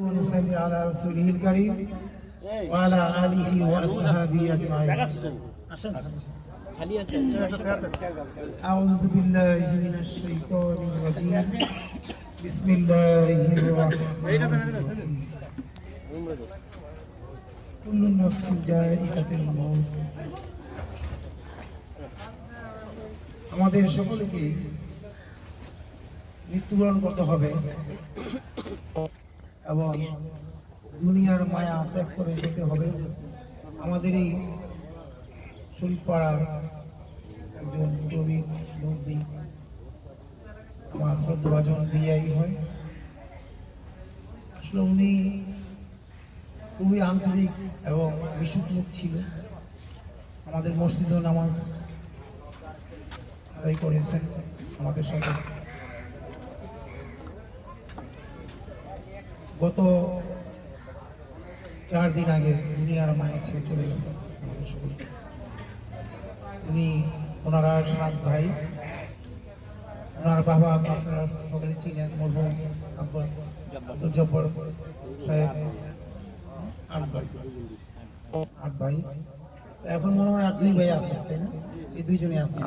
ونصلي على رسوله الكريم وعلى آله وأصحابه أجمعين. أعوذ بالله من الشيطان الرجيم. بسم الله الرحمن الرحيم. كل نفس ذائقة الموت. আমাদের সকলকে মৃত্যুবরণ করতে হবে এবং দুনিয়ার মায়া ত্যাগ করে যেতে হবে। আমাদের এই শরীফপাড়ার একজন প্রবীণ মুরব্বী, আমার শ্রদ্ধাভাজন বিআই হয়। আসলে উনি খুবই আন্তরিক এবং বিশুদ্ধ ছিল। আমাদের মসজিদে নামাজ আদায় করেছেন আমাদের সাথে। গত 4 দিন আগে দুনিয়ার মায়া ছেড়ে চলে গেছেন। উনি ওনারা 7 ভাই। ওনার বাবা আপনারা সকলে চিনেন, মরহুম আব্দুল জব্বার সাহেব। 8 ভাই। এখন মনে হয় আর 2 ভাই আছে, তাই না? এই 2 জনই আছে।